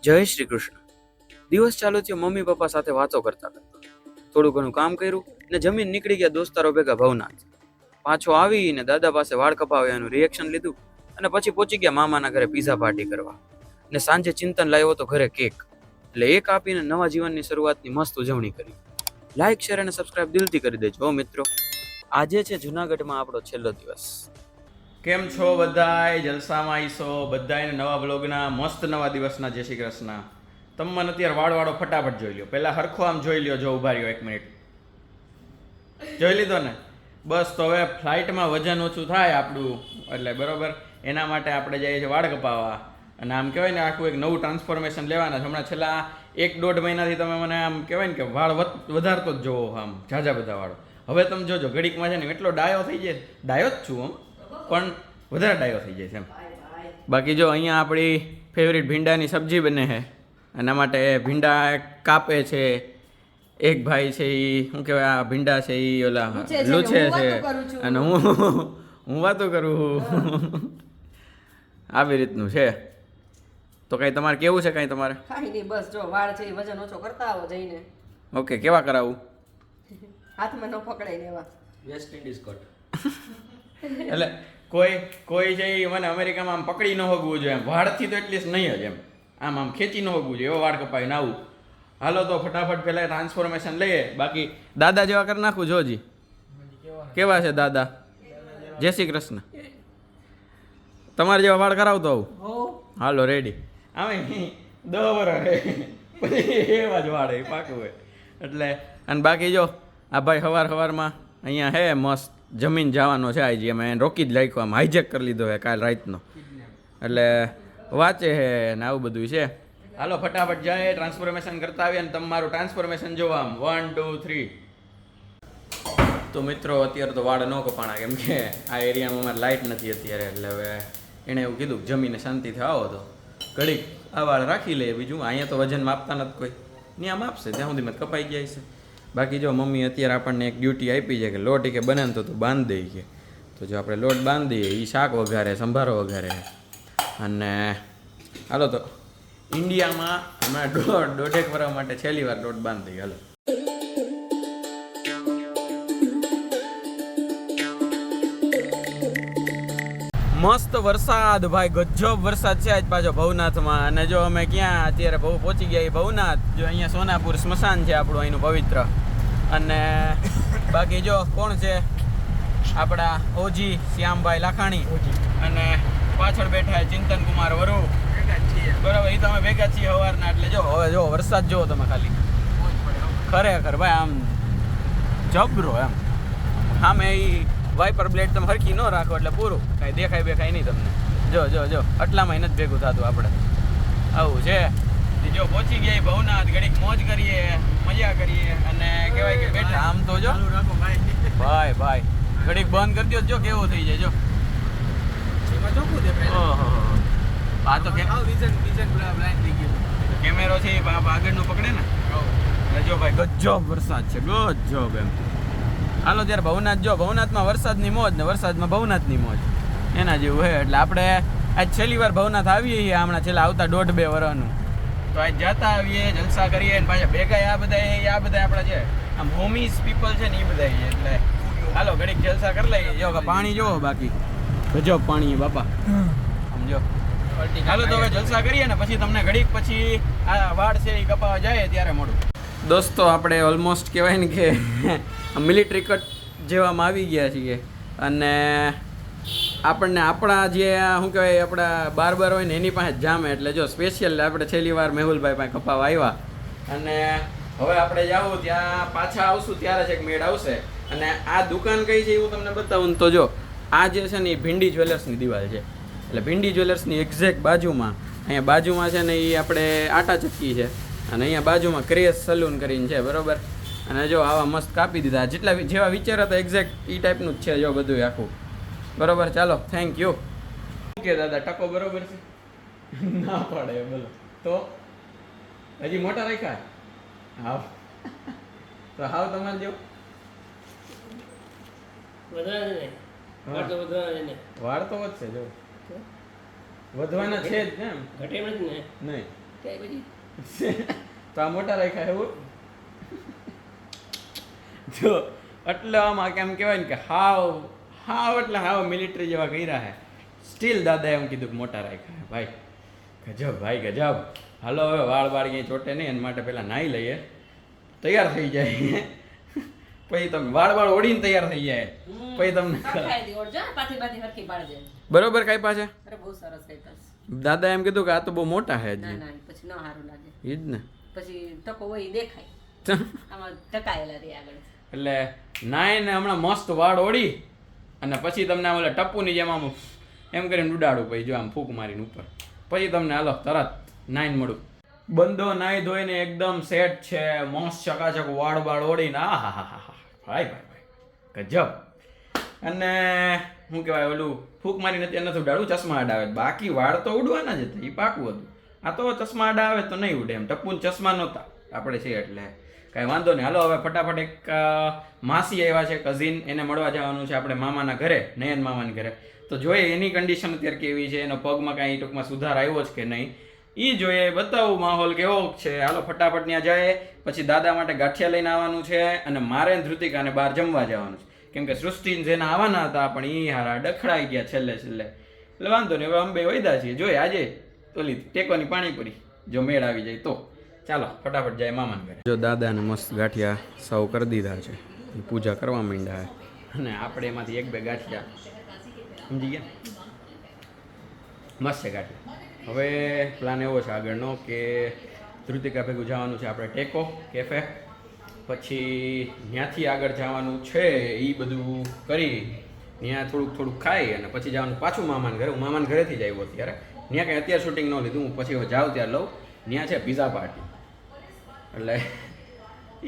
જય શ્રી કૃષ્ણ. દિવસ ચાલુ થયો મમ્મી પપ્પા સાથે વાતો કરતા કરતા. થોડું ઘણું કામ કર્યું ને જમીન નીકળી ગયા દોસ્તારો ભેગા ભવનાથ. પાછો આવીને દાદા પાસે વાળ કપાવ્યાનું રિએક્શન લીધું અને પછી પહોંચી ગયા મામાના ઘરે પીઝા પાર્ટી કરવા. ને સાંજે ચિંતન લાવ્યો તો ઘરે કેક. એટલે એક આપીને નવા જીવનની શરૂઆતની મસ્ત ઉજવણી કરી. લાઈક શેર અને સબસ્ક્રાઇબ દિલથી કરી દેજો મિત્રો. આજે છે જુનાગઢમાં આપણો છેલ્લો દિવસ. કેમ છો બધાય? જલસામાં આવીશો બધાયને નવા બ્લોગના મસ્ત નવા દિવસના જય શ્રી કૃષ્ણ. તમે મને અત્યારે વાળવાળો ફટાફટ જોઈ લ્યો. પહેલાં હરખો આમ જોઈ લ્યો. જો ઊભા રહ્યો 1 મિનિટ. જોઈ લીધો ને? બસ તો હવે ફ્લાઇટમાં વજન ઓછું થાય આપણું એટલે બરોબર એના માટે આપણે જઈએ છીએ વાળ કપાવવા. અને આમ કહેવાય ને આખું એક નવું ટ્રાન્સફોર્મેશન લેવાના છે. હમણાં છેલ્લા 1-1.5 મહિનાથી તમે મને આમ કહેવાય ને કે વાળ વધારતો જ જોવો આમ ઝાઝા બધા વાળો. હવે તમે જોજો ઘડીકમાં છે ને એટલો ડાયો થઈ જાય. ડાયો જ છું આમ પણ વધારે ડાયો થઈ જાય છે એમ. બાકી જો અહીંયા આપણી ફેવરિટ ભીંડાની સબ્જી બને છે. એના માટે ભીંડા કાપે છે એક ભાઈ છે. એ શું કહેવાય આ ભીંડા છે એ ઓલા લૂછે છે અને હું વાતો કરું. આવી રીતનું છે. તો કાંઈ તમારે કેવું છે? કાંઈ તમારે? કાંઈ નહીં, બસ જો વાળ છે એ વજન ઓછો કરતા આવો જઈને. ઓકે, કેવા કરાવું? હાથમાં ન પકડાય ને એવા. West Indies cut. એટલે કોઈ છે એ મને અમેરિકામાં આમ પકડી ન હોગવું જોઈએ એમ. વાળથી તો એટલીસ્ટ નહીં જ એમ આમ ખેંચી ન હોગવું જોઈએ એવો વાળ કપાઈને આવું. હાલો તો ફટાફટ પહેલાં ટ્રાન્સફોર્મેશન લઈએ. બાકી દાદા જેવા કરી નાખું જોજી. કેવા છે દાદા? જય શ્રી કૃષ્ણ. તમારે જેવા વાળ કરાવતો આવું? હાલો રેડી. આમે 10 વર્ષ પછી એવા જ વાળ એ પાકું હોય એટલે. અને બાકી જો આ ભાઈ સવારમાં અહીંયા હે મસ્ત જમીન જવાનો છે. આજે અમે રોકી જ રાખ્યો આમ હાઈજેક કરી લીધો છે કાલ રાતનો. એટલે વાંચે છે ને આવું બધું છે. હાલો ફટાફટ જાય ટ્રાન્સફોર્મેશન કરતા આવીએ. અને તમારું ટ્રાન્સફોર્મેશન જોવા આમ 1 2 3. તો મિત્રો અત્યારે તો વાળ ન કપાણા કેમ કે આ એરિયામાં અમારે લાઇટ નથી અત્યારે. એટલે હવે એણે એવું કીધું જમીને શાંતિથી આવો તો ઘડીક આ વાળ રાખી લઈએ. બીજું અહીંયા તો વજન માપતા નથી કોઈ. ત્યાં માપશે ત્યાં સુધીમાં કપાઈ જાય છે. બાકી જો મમ્મી અત્યારે આપણને એક ડ્યુટી આપી છે કે લોટ કે બને ને તો બાંધ દઈ કે. તો જો આપણે લોટ બાંધીએ એ શાક વઘારે સંભારો વઘારે. અને હાલો તો ઇન્ડિયામાં હમણાં 1.5 વર્ષ માટે છેલ્લી વાર લોટ બાંધી. હાલો મસ્ત વરસાદ ભાઈ, ગજબ વરસાદ છે આજ પાછો ભવનાથમાં. અને જો અમે ક્યાં અત્યારે પહોંચી ગયા ભવનાથ. જો અહીંયા સોનાપુર સ્મશાન છે આપણું અહીંનું પવિત્ર. અને બાકી જો કોણ છે આપણા ઓજી શ્યામભાઈ લાખાણી અને પાછળ બેઠા ચિંતન કુમાર વરુ. બરાબર, એ તમે ભેગા છીએ સવારના. એટલે જો હવે જો વરસાદ જુઓ તમે ખાલી. ખરેખર ભાઈ આમ જબરો એમ. આમે એ વાઇપર બ્લેડ તમે હરખી ન રાખો એટલે પૂરું કાંઈ દેખાય બેખાય નહીં તમને. જો જો જો આટલામાં નથી ભેગું થતું આપણે. આવું છે. જો પહોંચી ગયા ભવનાથ. ઘડીક મોજ કરીએ, મજા કરીએ અને કહેવાય કે બેઠા આમ તો જો ભાઈ ભાઈ ઘડીક બંધ કરી દો જો કેવું થઈ જાય. જો આ તો કેમેરો છે આગળનું પકડે ને. જો ભાઈ ગજબ વરસાદ છે, ગજબ એમ. હાલો ત્યારે ભવનાથ. જો ભવનાથમાં વરસાદની મોજ ને વરસાદમાં ભવનાથની મોજ એના જેવું છે. એટલે આપણે આજ છેલ્લી વાર ભવનાથ આવીએ છીએ હમણાં છેલ્લા આવતા 1.5-2 વર્ષનું. તો આજ જતા આવીએ, જલસા કરીએ ને પાછા ભેગા આ બધા આપણા છે આમ હોમીસ પીપલ છે ને એ બધા. એટલે હાલો ઘડીક જલસા કરી લઈએ. જો પાણી જોવો બાકી ગજબ પાણી બાપા સમજો. હાલો તો હવે જલસા કરીએ ને પછી તમને ઘડીક પછી આ વાળ છે એ કપાવા જાય ત્યારે મળું. દોસ્તો આપણે ઓલમોસ્ટ કહેવાય ને કે મિલિટરી કટ જેવામાં આવી ગયા છીએ. અને આપણને આપણા જે શું કહેવાય આપણા બાર્બર હોય ને એની પાસે જામે. એટલે જો સ્પેશિયલ આપણે છેલ્લી વાર મેહુલભાઈ પાસે કપાવા આવ્યા. અને હવે આપણે જાવું ત્યાં પાછા આવશું ત્યારે જ એક મેળ આવશે. અને આ દુકાન કઈ છે એવું તમને બતાવું તો જો આ જે છે ને એ ભીંડી જ્વેલર્સની દિવાલ છે. એટલે ભીંડી જ્વેલર્સની એક્ઝેક્ટ બાજુમાં અહીંયા બાજુમાં છે ને એ આપણે આટા ચક્કી છે. અને અહીંયા બાજુમાં ક્રેઝ સલૂન કરીને છે બરાબર. અને જો આવા મસ્ત કાપી દીધા. જેવા વિચાર હતા એક્ઝેક્ટ એ ટાઈપનું જ છે જો બધું આખું બરાબર. ચાલો થેન્ક યુ. કે દાદા ટકો બરોબર છે? ના પડે બોલો તો હજી મોટા રાખ્યા? હાવ તો હાવ તમારે જેવું વાળ તો વધશે જો વધવાના છે જ ને. એમ ઘટે નથી ને? નહીં કે બધી તો આ મોટા રાખ્યા એવું જો એટલે આમાં કેમ કહેવાય ને કે હાવ એટલે હાવ મિલિટરી જેવા કર્યા હે સ્ટીલ દાદા એમ કીધું કે મોટા રાખ્યા ભાઈ ગજબ હાલો હવે વાળ ક્યાંય ચોટે નહીં એના માટે પહેલાં નાહી લઈએ તૈયાર થઈ જાય પછી તમે વાળ ઓળીને તૈયાર થઈ જાય પછી તમને ખાઈ દી ઓળજો પાછી બાથી હરખી પાડજે બરોબર કઈ પાસે અરે બહુ સરસ કઈ પાસ દાદા એમ કીધું કે આ તો બહુ મોટા હે ના હજી ના પછી ન સારું લાગે ઈ જ ને પછી ટકો હોય ઈ દેખાય આમાં ટકાયેલા રે આગળ એટલે નાઈને હમણાં મસ્ત વાળ ઓળી અને પછી તમને આમ ઓલા ટપ્પુની જેમ આમ એમ કરીને ઉડાડું પછી જો આમ ફૂંક મારીને ઉપર પછી તમને હાલો તરત નાઈન મળું બંધો નાઈ ધોઈને એકદમ સેટ છે મસ્ત ચકાચક વાળ ઓળીને ભાઈ ગજબ અને શું કહેવાય ઓલું ફૂંક મારીને અત્યારે નથી ઉડાડું ચશ્મા આડા આવે બાકી વાળ તો ઉડવાના જ હતા એ પાકું હતું આ તો ચશ્મા આડા આવે તો નહીં ઉડે એમ ટપ્પુને ચશ્મા નહોતા આપણે છે એટલે કાંઈ વાંધો નહીં હાલો હવે ફટાફટ એક માસી આવ્યા છે કઝિન એને મળવા જવાનું છે આપણે મામાના ઘરે નયન મામાના ઘરે તો જોઈએ એની કન્ડિશન અત્યારે કેવી છે એનો પગમાં કાંઈ ટૂંકમાં સુધાર આવ્યો છે કે નહીં એ જોઈએ બતાવું માહોલ કેવો છે હાલો ફટાફટ ત્યાં જાય પછી દાદા માટે ગાંઠિયા લઈને આવવાનું છે અને મારે ધૃતિકાને બહાર જમવા જવાનું છે કેમ કે સૃષ્ટિને જેના આવવાના હતા પણ એ હારા ડખડાઈ ગયા છેલ્લે એટલે વાંધો નહીં હવે અંબે વૈદા છીએ જોઈએ આજે ઓલી ટેકોની પાણીપુરી જો મેળ આવી જાય તો ચાલો ફટાફટ જાય મામાને ઘરે જો દાદાને મસ્ત ગાંઠિયા સૌ કરી દીધા છે એ પૂજા કરવા માંડ્યા અને આપણે એમાંથી એક બે ગાંઠિયા સમજી ગયા મસ્ત છે ગાંઠિયા હવે પ્લાન એવો છે આગળનો કે ધૃતિકા ભેગું જવાનું છે આપણે ટેકો કેફે પછી ત્યાંથી આગળ જવાનું છે એ બધું કરી ત્યાં થોડુંક ખાઈ અને પછી જવાનું પાછું મામાને ઘરે હું મામાને ઘરેથી જ આવ્યો અત્યારે ત્યાં કંઈ અત્યારે શૂટિંગ ન લીધું હું પછી જાઉં ત્યારે લઉં ત્યાં છે પિઝા પાર્ટી એટલે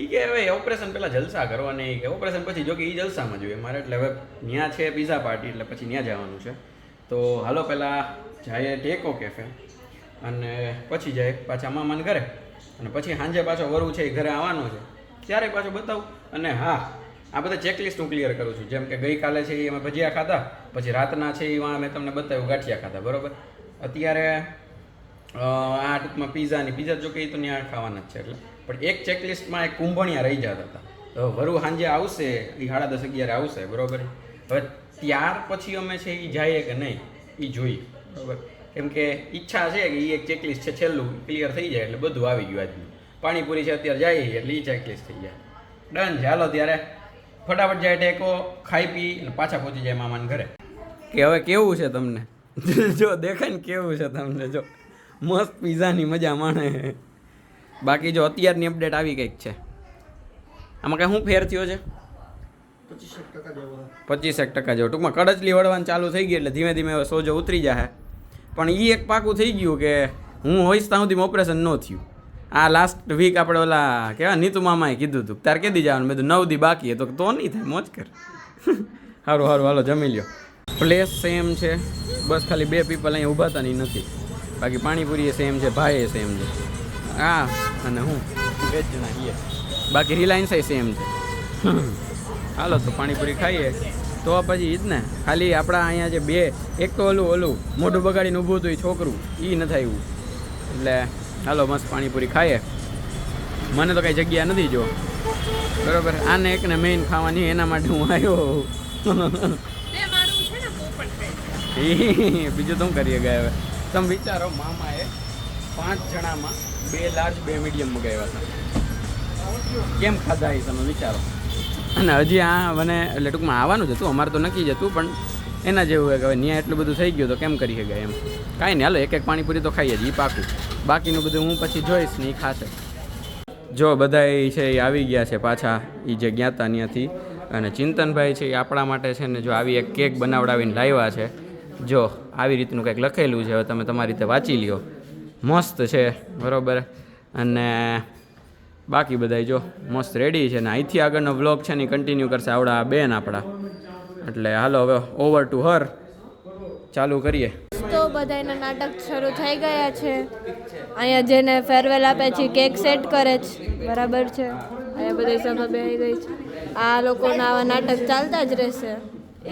એ કે હવે ઓપરેશન પહેલાં જલસા કરવાની કે ઓપરેશન પછી જો કે એ જલસામાં જોઈએ મારે એટલે હવે ત્યાં છે પિઝા પાર્ટી એટલે પછી ત્યાં જવાનું છે તો હાલો પહેલાં જાય ટેકો કેફે અને પછી જાય પાછા મામાને ઘરે અને પછી સાંજે પાછો વરુ છે એ ઘરે આવવાનો છે ત્યારે પાછો બતાવું અને હા આ બધા ચેકલિસ્ટ હું ક્લિયર કરું છું જેમ કે ગઈકાલે છે એ અમે ભજીયા ખાધા પછી રાતના છે એ મેં તમને બતાવ્યું ગાંઠિયા ખાધા બરાબર અત્યારે આ ટૂંકમાં પીઝા જો કે એ તો ત્યાં ખાવાના જ છે એટલે પણ એક ચેકલિસ્ટમાં એક કુંભણિયા રહી જતા હતા તો વરુ સાંજે આવશે એ 10:30-11 આવશે બરાબર હવે ત્યાર પછી અમે છે એ જઈએ કે નહીં એ જોઈએ બરાબર કેમ કે ઈચ્છા છે કે એ એક ચેકલિસ્ટ છે છેલ્લું ક્લિયર થઈ જાય એટલે બધું આવી ગયું આજનું પાણીપુરી છે અત્યારે જાય એટલે એ ચેકલિસ્ટ થઈ જાય ડન છે હાલો ત્યારે ફટાફટ જાય ટેકો ખાઈ પી અને પાછા પહોંચી જાય મામાને ઘરે કે હવે કેવું છે તમને જો દેખાય ને કેવું છે તમને જો મસ્ત પીઝાની મજા માણે બાકી જો અત્યારની અપડેટ આવી કંઈક છે આમાં કાંઈ શું ફેર થયો છે 25% જેવો ટૂંકમાં કડચલી વળવાનું ચાલુ થઈ ગઈ એટલે ધીમે ધીમે હવે સોજો ઉતરી જાય પણ એ એક પાકું થઈ ગયું કે હું હોઈશ ત્યાં સુધીમાં ઓપરેશન ન થયું આ લાસ્ટ વીક આપણે ઓલા કેવા નીતુ મામાએ કીધું હતું તારે કેદી જવાનું મેં તો 9 દી બાકી તો નહીં થાય મોજ કર સારું હાલો જમી લ્યો પ્લેસ સેમ છે બસ ખાલી 2 પીપલ અહીંયા ઊભા હતા નહીં નથી બાકી પાણીપુરી એ સેમ છે ભાઈ એ સેમ છે હા અને હું 2 જણા છીએ બાકી રિલાયન્સ એ સેમ છે હાલો તો પાણીપુરી ખાઈએ તો પછી જ ને ખાલી આપણા અહીંયા જે બે એક તો ઓલું મોઢું બગાડીને ઊભું હતું એ છોકરું એ નથી આવ્યું એટલે હાલો મસ્ત પાણીપુરી ખાઈએ મને તો કાંઈ જગ્યા નથી જો બરાબર આને એકને મેઇન ખાવાની એના માટે હું આવ્યો બીજું તો કરીએ ગયા હવે તમે વિચારો મામાએ 5 જણામાં 2 લાર્જ 2 મીડિયમ મગાવ્યા હતા કેમ ખાધા એ તમે વિચારો અને હજી આ મને એટલે ટૂંકમાં આવવાનું જ હતું અમારે તો નક્કી જ હતું પણ એના જેવું હોય કે હવે ત્યાં એટલું બધું થઈ ગયું તો કેમ કરી શકાય એમ કાંઈ નહીં હાલો એક પાણીપુરી તો ખાઈએ જ એ પાકું બાકીનું બધું હું પછી જોઈશ ને એ ખાશે જો બધા છે એ આવી ગયા છે પાછા એ જે ગયા હતા ત્યાંથી અને ચિંતનભાઈ છે એ આપણા માટે છે ને જો આવી એક કેક બનાવડાવીને લાવ્યા છે જો આવી રીતનું કંઈક લખેલું છે હવે તમે તમારી રીતે વાંચી લ્યો મસ્ત છે બરાબર અને બાકી બધા જો મસ્ત રેડી છે ને અહીંથી આગળનો વ્લોગ છે ને કન્ટિન્યુ કરશે આવડા બેન આપણા એટલે હાલો હવે ઓવર ટુ હર ચાલુ કરીએ તો બધાના નાટક શરૂ થઈ ગયા છે અહીંયા જેને ફેરવેલ આપે છે કેક સેટ કરે છે બરાબર છે અહીંયા બધી સભા બેસી ગઈ છે આ લોકોના આવા નાટક ચાલતા જ રહેશે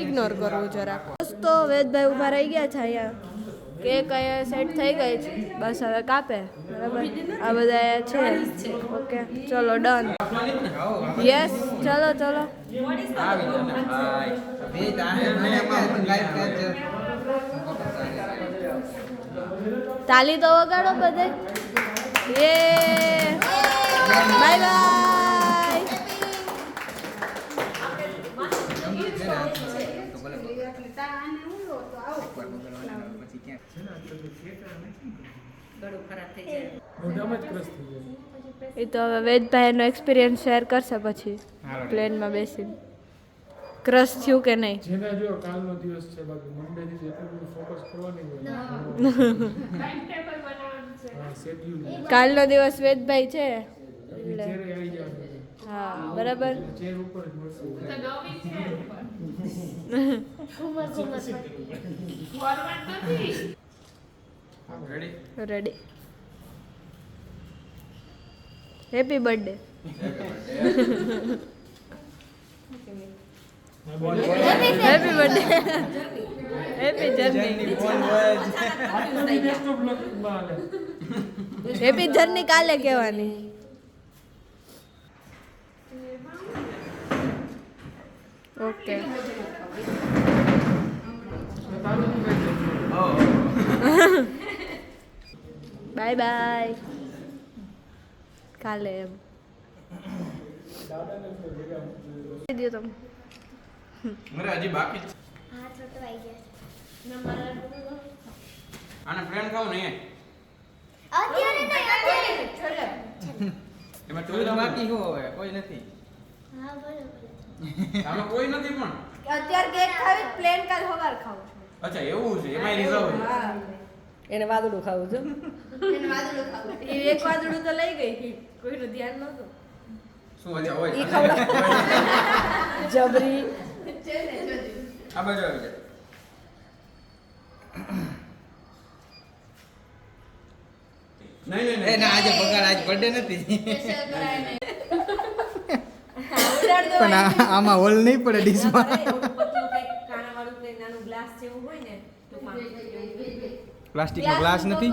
ઇગ્નોર કરવું જરાક તો વેદભાઈ ઊભા રહી ગયા છે અહીંયા કેક અહીંયા સેટ થઈ ગઈ છે બસ હવે કાપે બરાબર આ બધા છે ઓકે ચલો ડન યસ ચલો ચલો તાલી તો વગાડો બધે યે બાય બાય ગળું ખરાબ થઈ જાય. એ તો હવે વેદભાઈનો એક્સપિરિયન્સ શેર કરશે પછી પ્લેનમાં બેસીને ક્રશ થયું કે નહીં જેના જો કાલનો દિવસ છે બાકી મંડે થી એટલું બધું ફોકસ કરવાની હોય હા શેડ્યુલ કાલનો દિવસ વેદભાઈ છે ચેરે આવી જવાનું હા બરાબર ચેર ઉપર જ મળશે ready happy birthday happy birthday happy journey happy journey કાલે કહેવાની ઓકે બાય બાય કાલે એમ દો તમે મારે હજી બાકી જ આને ફ્રેન્ડ ખાવ ને એમાં ચોવીસ બાકી શું હવે કોઈ નથી આમાં કોઈ નથી પણ અત્યારે કેક ખાવી પ્લેન કાલ સવાર ખાવું અચ્છા એવું છે એમાં રિઝર્વ છે એને વાદળું ખાવું છે એને વાદળું ખાવું એ એક વાદળું તો લઈ ગઈ કોઈનું ધ્યાન નહોતું શું અચ્છા હોય જબરી આ બાજુ આવી જાય નહીં નહીં નહીં આજે બગાડ આજ બર્થડે નથી પણ આમાં હોલ નહીં પડે ડીશમાં કાણાવાળું કંઈક નાનું ગ્લાસ જેવું હોય ને તો પ્લાસ્ટિકનો ગ્લાસ નથી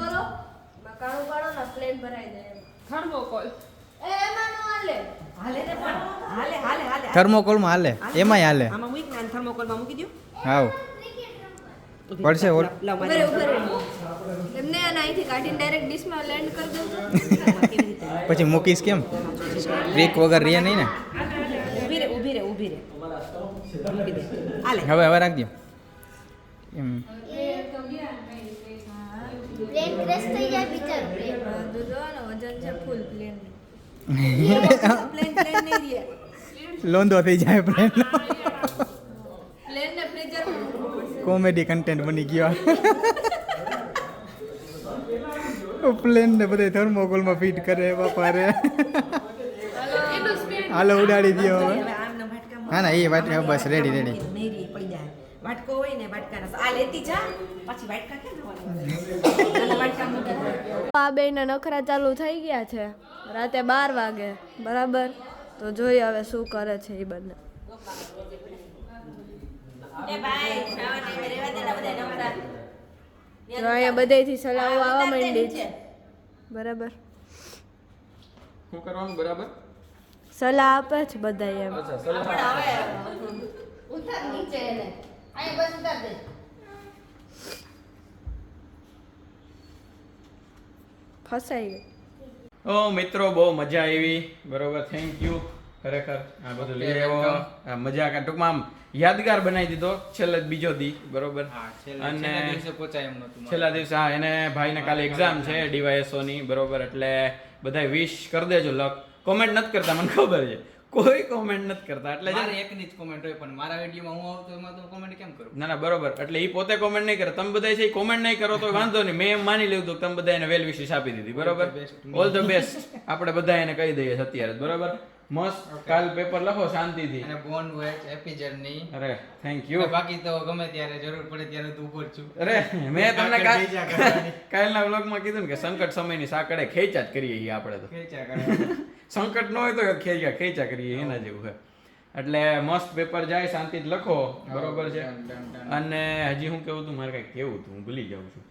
કાણું પાડો ને પ્લેન ભરાઈ જાય થર્મોકોલ એ એમાં નો હાલે હાલે ને પણ હાલે હાલે હાલે થર્મોકોલમાં હાલે એમાંય હાલે આમાં મૂક ને થર્મોકોલમાં મૂકી દો હાવ પડશે હોલ લાવ ઉભરે ઉભરે એમને આને અહીંથી કાઢીને ડાયરેક્ટ ડીશમાં લેન્ડ કરી દઉં તો પછી મૂકીશ કેમ બ્રેક વગર રહે નહીં ને ઊભી રે ઊભી રે ઊભી રે મૂકી દે હાલે હવે હવે રાખજો એમ પ્લેન ક્રેશ થઈ જાય બિચારો પ્લેન તો જો ને વજન છે ફૂલ પ્લેન પ્લેન પ્લેન નહીં રહે લોંદો થઈ જાય પ્લેન પ્લેન ને ફ્રીઝર કોમેડી કન્ટેન્ટ બની ગયો પ્લેન ને બધે થર્મોકોલમાં ફિટ કરે બાપા રે હાલો ઉડાડી દો હવે હવે આમનો વાટકા હા ના એ વાત બસ રેડી રેડી નહીં રે પડી જાય વાટકો હોય ને વાટકાના આ લેતી જા પછી વાટકા કેમ લાવવાનું વાટકા મૂકી દે આ બેયના નખરા ચાલુ થઈ ગયા છે રાતે 12 વાગે બરાબર તો જોઈએ હવે શું કરે છે એ બંને એ ભાઈ જવાને રેવા દે બધા નમરા તો અહીંયા બધેથી સલાહો આવવા માંડી છે બરાબર શું કરવાનું બરાબર સલાહ આપે છે બધા એમ અચ્છા સલાહ ઉતાર નીચે એને અહીં બસ ઉતાર દે ફસાઈ ગઈ ઓ મિત્રો બહુ મજા આવી બરોબર થેન્ક યુ ખરેખર આ બધું લઈ આવ્યો આ મજા ટૂંકમાં આમ યાદગાર બનાવી દીધો છેલ્લે બીજો દી બરોબર અને છેલ્લા દિવસે હા એને ભાઈને કાલે એક્ઝામ છે ડીવાયએસઓ ની બરોબર એટલે બધાય વિશ કરી દેજો લક કોમેન્ટ નથી કરતા મને ખબર છે કોઈ કોમેન્ટ નથી કરતા એટલે મારે એકની જ કોમેન્ટ હોય પણ મારા વિડીયોમાં હું આવતો એમાં તો કોમેન્ટ કેમ કરું ના ના બરોબર એટલે એ પોતે કોમેન્ટ નહીં કરે તમે બધા છે કોમેન્ટ નહીં કરો તો વાંધો નહીં મેં એમ માની લીધું કે તમે બધા એને વેલ વિશેષ આપી દીધી બરોબર ઓલ ધ બેસ્ટ આપણે બધા એને કહી દઈએ અત્યારે જ, બરોબર મસ્ત કાલ પેપર લખો શાંતિથી અને બોન હોય હેપી જર્ની અરે થેન્ક યુ બાકી તો ગમે ત્યારે જરૂર પડે ત્યારે તું ઉભો જ છું અરે મેં તમને કાલના વ્લોગમાં કીધું ને કે સંકટ સમયની સાકડે ખેંચા જ કરીએ છીએ આપણે તો સંકટ ન હોય તો ખેંચા કરીએ એના જેવું છે એટલે મસ્ત પેપર જાય શાંતિ જ લખો બરોબર છે અને હજી હું કેવું તું મારે કઈ કેવું તું હું ભૂલી જાઉં છું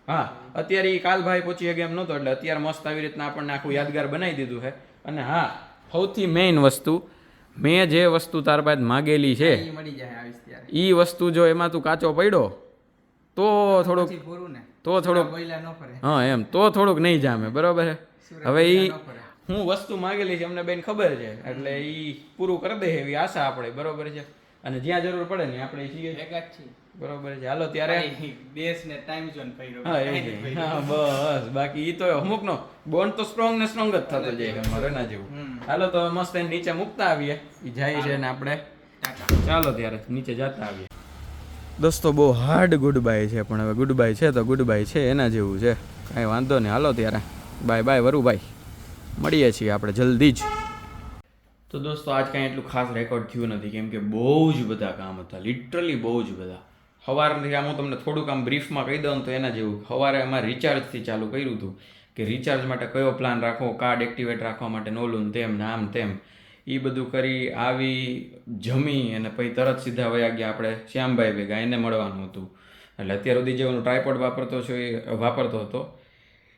હા અત્યારે એ કાલ ભાઈ પહોંચી ગયા એમ નહોતો એટલે અત્યારે મસ્ત આવી રીતના આપણને આખું યાદગાર બનાવી દીધું છે. અને હા સૌથી મેઇન વસ્તુ મેં જે વસ્તુ તાર બાદ માગેલી છે મળી જાય આવીશ ત્યારે એ વસ્તુ જો એમાં તું કાચો પડ્યો તો થોડુંક પૂરું ને તો થોડુંક બોયલા ન ફરે હા એમ તો થોડુંક નહીં જામે બરોબર છે. હવે એ હું વસ્તુ માગેલી છે અમને બેન ખબર છે એટલે એ પૂરું કરી દે એવી આશા આપણે બરોબર છે. અને જ્યાં જરૂર પડે ને આપણે છીએ ભેગા જ છીએ બરોબર છે. હાલો ત્યારે દેશને ટાઈમ ઝોન ફર્યો હા એ હા બસ બાકી એ તો અમુકનો બોન્ડ તો સ્ટ્રોંગ ને સ્ટ્રોંગ જ થતો જાય અમારે એના જેવું. હાલો તો મસ્ત એને નીચે મૂકતા આવીએ એ જાય છે ને આપણે ચાલો ત્યારે નીચે જતા આવીએ. દોસ્તો બહુ હાર્ડ ગુડ બાય છે પણ હવે ગુડ બાય છે તો ગુડ બાય છે એના જેવું છે કાંઈ વાંધો નહીં. હાલો ત્યારે બાય બાય વરુભાઈ મળીએ છીએ આપણે જલ્દી જ. તો દોસ્તો આજ કાંઈ એટલું ખાસ રેકોર્ડ થયું નથી કેમ કે બહુ જ બધા કામ હતા લિટરલી બહુ જ બધા. સવારથી આમ હું તમને થોડુંક આમ બ્રીફમાં કહી દઉં તો એના જેવું સવારે અમારે રિચાર્જથી ચાલુ કર્યું હતું કે રિચાર્જ માટે કયો પ્લાન રાખવો કાર્ડ એક્ટિવેટ રાખવા માટે નોલું તેમ ને આમ તેમ એ બધું કરી આવી જમી અને પછી તરત સીધા વયા ગયા આપણે શ્યામભાઈ ભેગા એને મળવાનું હતું. એટલે અત્યાર સુધી જે હું ટ્રાયપોડ વાપરતો છું એ વાપરતો હતો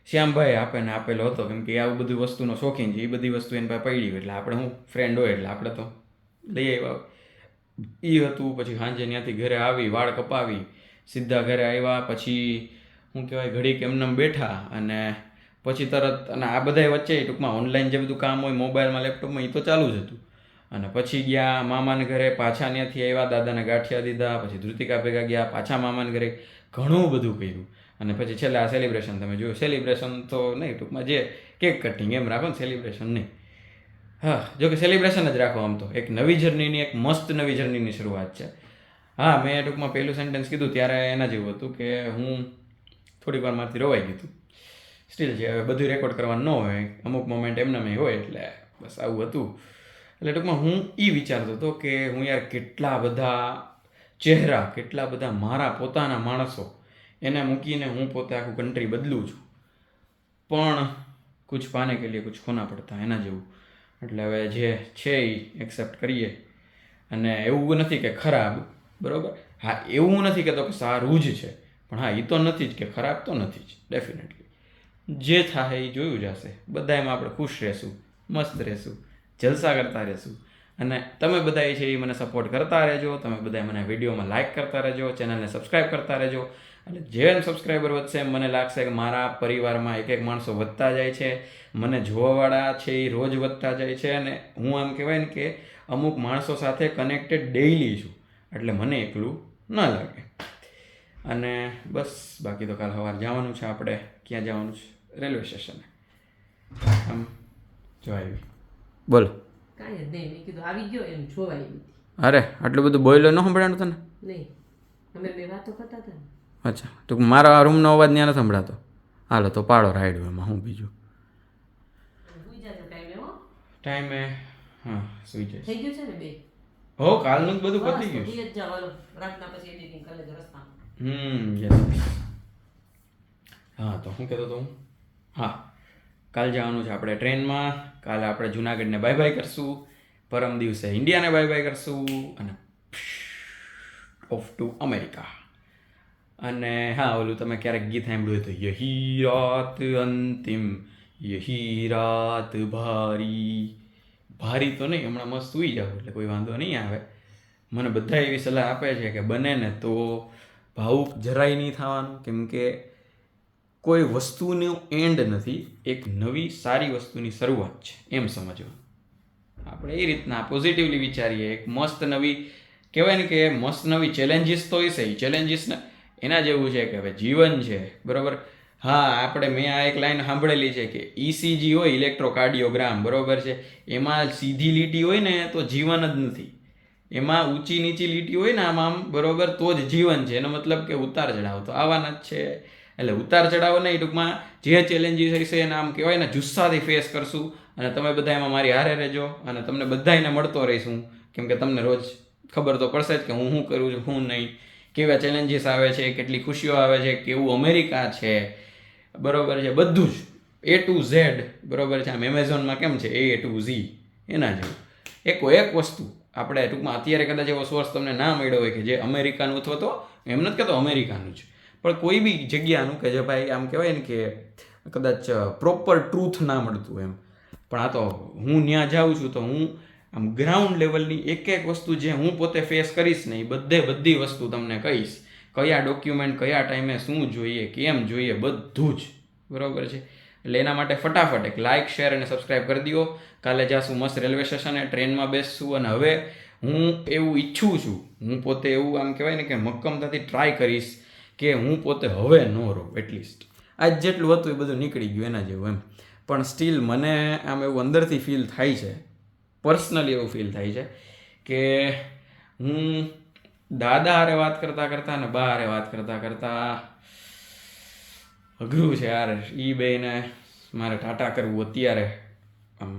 શ્યામભાઈ આપણને આપેલો હતો કેમ કે આવું બધું વસ્તુનો શોખીન છે એ બધી વસ્તુ એની પાસે પડી એટલે આપણે હું ફ્રેન્ડ હોય એટલે આપણે તો લઈ આવ્યા એ હતું. પછી સાંજે ત્યાંથી ઘરે આવી વાળ કપાવી સીધા ઘરે આવ્યા પછી શું કહેવાય ઘડીક એમને બેઠા અને પછી તરત અને આ બધા વચ્ચે ટૂંકમાં ઓનલાઈન જે બધું કામ હોય મોબાઈલમાં લેપટોપમાં એ તો ચાલુ જ હતું. અને પછી ગયા મામાને ઘરે પાછા ત્યાંથી આવ્યા દાદાને ગાંઠિયા દીધા પછી ધૃતિકા ભેગા ગયા પાછા મામાને ઘરે ઘણું બધું કર્યું. અને પછી છેલ્લે આ સેલિબ્રેશન તમે જોયું સેલિબ્રેશન તો નહીં ટૂંકમાં જે કેક કટિંગ એમ રાખો ને સેલિબ્રેશન નહીં. હા જો કે સેલિબ્રેશન જ રાખો આમ તો એક નવી જર્નીની એક મસ્ત નવી જર્નીની શરૂઆત છે. હા મેં ટૂંકમાં પહેલું સેન્ટેન્સ કીધું ત્યારે એના જેવું હતું કે હું થોડીક વાર મારથી રોવાઈ ગયું હતું. સ્ટીલ છે હવે બધું રેકોર્ડ કરવાનું ન હોય અમુક મોમેન્ટ એમને હોય એટલે બસ આવું હતું. એટલે ટૂંકમાં હું એ વિચારતો હતો કે હું યાર કેટલા બધા ચહેરા કેટલા બધા મારા પોતાના માણસો એને મૂકીને હું પોતે આખું કન્ટ્રી બદલું છું પણ કુછ પાને કે લીએ કુછ ખોના પડતા એના જેવું. એટલે હવે જે છે એ એક્સેપ્ટ કરીએ અને એવું નથી કે ખરાબ બરાબર હા એવું નથી કહેતો કે સારું જ છે પણ હા એ તો નથી જ કે ખરાબ તો નથી જ ડેફિનેટલી જે થાય એ જોયું જશે. બધા એમાં આપણે ખુશ રહેશું મસ્ત રહેશું જલસા કરતા રહેશું અને તમે બધા છે એ મને સપોર્ટ કરતા રહેજો. તમે બધા મને વિડીયોમાં લાઇક કરતા રહેજો ચેનલને સબસ્ક્રાઈબ કરતા રહેજો. અને જેમ સબસ્ક્રાઈબર વધશે એમ મને લાગશે કે મારા પરિવારમાં એક એક માણસો વધતા જાય છે મને જોવાવાળા છે એ રોજ વધતા જાય છે અને હું આમ કહેવાય ને કે અમુક માણસો સાથે કનેક્ટેડ ડેઇલી છું એટલે મને એકલું ન લાગે. અને બસ બાકી તો કાલ સવારે જવાનું છે આપણે ક્યાં જવાનું છે રેલવે સ્ટેશને આમ જો આવી બોલો કાંઈ જ નહીં મેં કીધું આવી ગયો એમ જોવાય એમ અરે આટલું બધું બોયલો ન સંભળાણું તને નહીં અમે બે વાતો કરતા હતા ને અચ્છા તો મારા રૂમનો અવાજ ત્યાં નથી સંભળાતો. હાલો તો પાડો રાઈડ એમાં હું બીજું સુઈ જજો ટાઈમે હો ટાઈમે હા સુઈ જઈશ. થઈ ગયું છે ને બે હો કાલનું જ બધું પતી ગયું. બસ જ જવાનું રાતના પછી એડિટિંગ કરી લેજો રસ્તામાં. યસ હા તો શું કહેતો હતો હું હા કાલ જવાનું છે આપણે ટ્રેનમાં. કાલે આપણે જુનાગઢને બાય બાય કરશું પરમ દિવસે ઇન્ડિયાને બાય બાય કરશું અને ઓફ ટુ અમેરિકા. અને હા ઓલું તમે ક્યારેક ગીત સાંભળ્યું હતું યહી રાત અંતિમ યહી રાત ભારી ભારી તો નહીં હમણાં મસ્ત સૂઈ જાવ એટલે કોઈ વાંધો નહીં આવે. મને બધા એવી સલાહ આપે છે કે બને ને તો ભાવુક જરાય નહીં થવાનું કેમ કે કોઈ વસ્તુનું એન્ડ નથી એક નવી સારી વસ્તુની શરૂઆત છે એમ સમજવું. આપણે એ રીતના પોઝિટિવલી વિચારીએ એક મસ્ત નવી કહેવાય ને કે મસ્ત નવી ચેલેન્જીસ તો હશે એ ચેલેન્જીસને એના જેવું છે કે હવે જીવન છે બરાબર. હા આપણે મેં આ એક લાઈન સાંભળેલી છે કે ECG હોય ઇલેક્ટ્રોકાર્ડિયોગ્રામ બરાબર છે એમાં સીધી લીટી હોય ને તો જીવન જ નથી એમાં ઊંચી નીચી લીટી હોય ને આમ બરાબર તો જ જીવન છે. એનો મતલબ કે ઉતાર ચઢાવ તો આવવાના જ છે. એટલે ઉતાર ચઢાવ નહીં ટૂંકમાં જે ચેલેન્જીસ હશે એને આમ કહેવાય ને જુસ્સાથી ફેસ કરશું અને તમે બધા એમાં મારી હારે રહેજો અને તમને બધાને મળતો રહીશું કેમ કે તમને રોજ ખબર તો પડશે જ કે હું શું કરું છું શું નહીં કેવા ચેલેન્જીસ આવે છે કેટલી ખુશીઓ આવે છે કેવું અમેરિકા છે બરાબર છે બધું જ A to Z બરાબર છે. આમ એમેઝોનમાં કેમ છે A to Z એના જેવું એક વસ્તુ આપણે ટૂંકમાં અત્યારે કદાચ એવો સોર્સ તમને ના મળ્યો હોય કે જે અમેરિકાનું અથવા તો એમ નથી કહેતો અમેરિકાનું જ પણ કોઈ બી જગ્યાનું કે જે ભાઈ આમ કહેવાય ને કે કદાચ પ્રોપર ટ્રુથ ના મળતું એમ. પણ આ તો હું ત્યાં જાઉં છું તો હું આમ ગ્રાઉન્ડ લેવલની એક એક વસ્તુ જે હું પોતે ફેસ કરીશ ને એ બધી વસ્તુ તમને કહીશ. કયા ડોક્યુમેન્ટ કયા ટાઈમે શું જોઈએ કેમ જોઈએ બધું જ બરાબર છે. એટલે એના માટે ફટાફટ એક લાઇક શેર અને સબસ્ક્રાઈબ કરી દો. કાલે જાશું મસ્ત રેલવે સ્ટેશને ટ્રેનમાં બેસશું અને હવે હું એવું ઈચ્છું છું, હું પોતે એવું આમ કહેવાય ને કે મક્કમતાથી ટ્રાય કરીશ કે હું પોતે હવે ન રહું. એટલીસ્ટ આજ જેટલું હતું એ બધું નીકળી ગયું એના જેવું એમ. પણ સ્ટીલ મને આમ એવું અંદરથી ફીલ થાય છે, પર્સનલી એવું ફીલ થાય છે કે હું દાદા હારે વાત કરતાં અને બા હારે વાત કરતાં અઘરું છે યાર. એ બેને મારે ટાટા કરવું અત્યારે આમ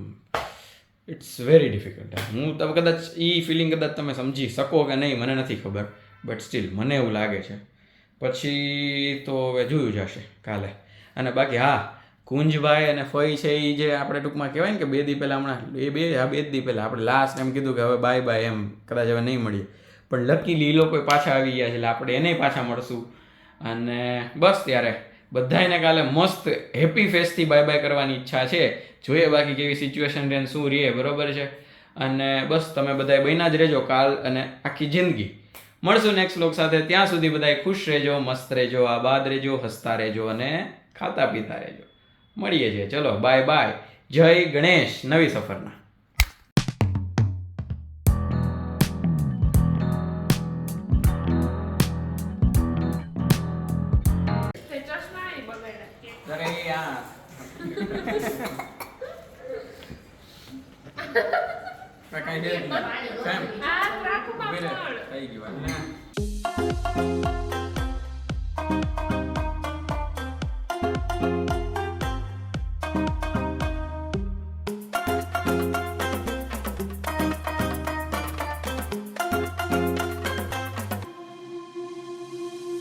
ઇટ્સ વેરી ડિફિકલ્ટ. હું તમે કદાચ એ ફિલિંગ કદાચ તમે સમજી શકો કે નહીં મને નથી ખબર, બટ સ્ટીલ મને એવું લાગે છે. પછી તો હવે જોયું જશે કાલે. અને બાકી હા, કુંજભાઈ અને ફઈ છે એ જે આપણે ટૂંકમાં કહેવાય ને કે 2 દી પહેલાં હમણાં 2 દી પહેલાં આપણે લાસ્ટ એમ કીધું કે હવે બાય બાય એમ, કદાચ હવે નહીં મળીએ. પણ લકીલી એ લોકો પાછા આવી ગયા છે એટલે આપણે એને પાછા મળશું. અને બસ ત્યારે બધાને કાલે મસ્ત હેપી ફેસથી બાય બાય કરવાની ઈચ્છા છે. જોઈએ બાકી કેવી સિચ્યુએશન રહે શું રહે બરાબર છે. અને બસ તમે બધાએ બન્યા જ રહેજો કાલ અને આખી જિંદગી. મળશું નેક્સ્ટ વ્લોગ સાથે. ત્યાં સુધી બધાએ ખુશ રહેજો, મસ્ત રહેજો, આબાદ રહેજો, હસતા રહેજો અને ખાતા પીતા રહેજો. મળીએ છીએ. ચલો બાય બાય. જય ગણેશ નવી સફરના. અરે યાર કઈ દે કેમ થઈ ગયું